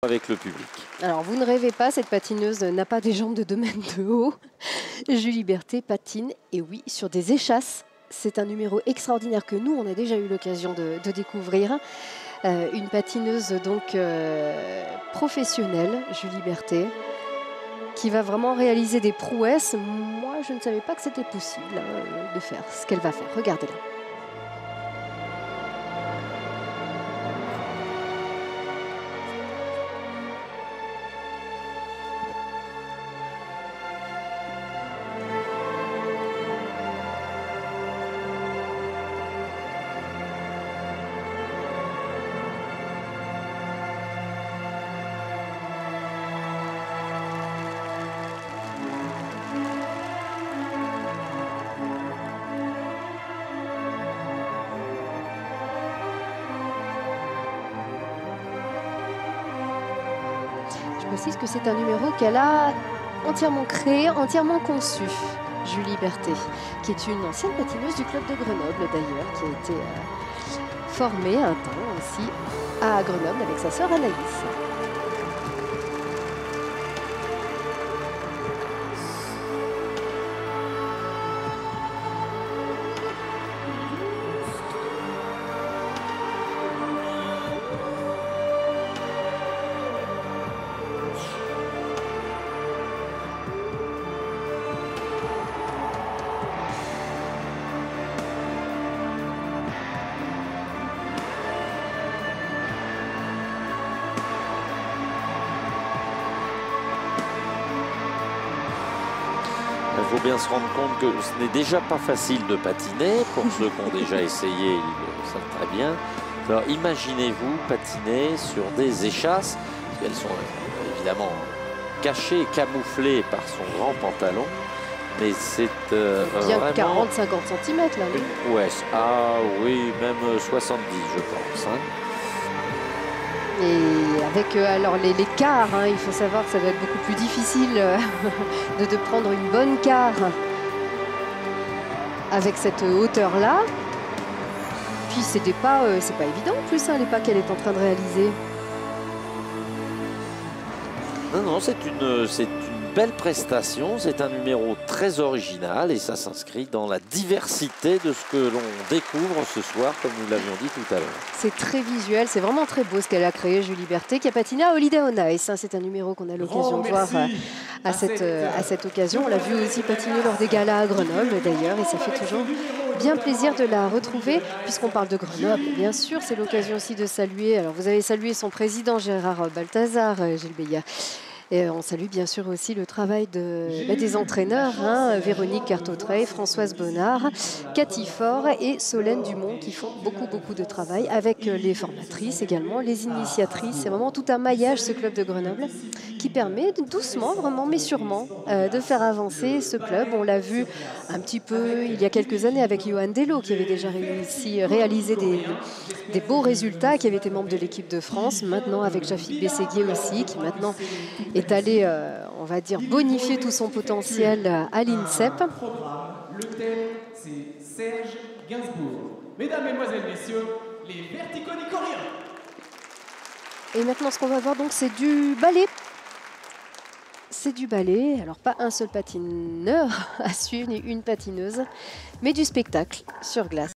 avec le public. Alors, vous ne rêvez pas, cette patineuse n'a pas des jambes de 2 mètres de haut. Julie Berthet patine, et oui, sur des échasses. C'est un numéro extraordinaire que nous, on a déjà eu l'occasion de découvrir. Une patineuse donc professionnelle, Julie Berthet, qui va vraiment réaliser des prouesses. Moi, je ne savais pas que c'était possible de faire ce qu'elle va faire. Regardez-la. Je précise que c'est un numéro qu'elle a entièrement créé, entièrement conçu. Julie Berthet, qui est une ancienne patineuse du club de Grenoble d'ailleurs, qui a été formée un temps aussi à Grenoble avec sa sœur Anaïs. Il faut bien se rendre compte que ce n'est déjà pas facile de patiner. Pour ceux qui ont déjà essayé, ils le savent très bien. Alors imaginez-vous patiner sur des échasses. Elles sont évidemment cachées, camouflées par son grand pantalon. Mais c'est bien vraiment... 40-50 cm là. Ouais, ah oui, même 70 je pense. Hein. Et avec alors les quarts, hein, il faut savoir que ça doit être beaucoup plus difficile de prendre une bonne quart avec cette hauteur-là. Puis c'est pas évident en plus, hein, les pas qu'elle est en train de réaliser. Non, c'est une belle prestation, c'est un numéro très original et ça s'inscrit dans la diversité de ce que l'on découvre ce soir, comme nous l'avions dit tout à l'heure. C'est très visuel, c'est vraiment très beau ce qu'elle a créé, Julie Berthet, qui a patiné à Holiday on Ice. C'est un numéro qu'on a l'occasion de voir à cette occasion. On l'a vu aussi patiner lors des galas à Grenoble d'ailleurs, et ça fait toujours bien plaisir de la retrouver. Puisqu'on parle de Grenoble, bien sûr, c'est l'occasion aussi de saluer. Alors vous avez salué son président Gérard Balthazar, Gilles Beillat. Et on salue bien sûr aussi le travail des entraîneurs, hein, Véronique Cartautrey, Françoise Bonnard, Cathy Faure et Solène Dumont, qui font beaucoup de travail avec les formatrices également, les initiatrices. C'est vraiment tout un maillage, ce club de Grenoble, qui permet doucement, vraiment, mais sûrement, de faire avancer ce club. On l'a vu un petit peu il y a quelques années avec Johan Dello, qui avait déjà réalisé des beaux résultats, qui avait été membre de l'équipe de France. Maintenant avec Jafik Bességuier aussi, qui maintenant est allé, on va dire, bonifier tout son potentiel à l'INSEP. Le thème, c'est Serge Gainsbourg. Mesdames, Mesdemoiselles, Messieurs, les verticonicoriens. Et maintenant, ce qu'on va voir, donc, c'est du ballet. C'est du ballet. Alors, pas un seul patineur à suivre, ni une patineuse, mais du spectacle sur glace.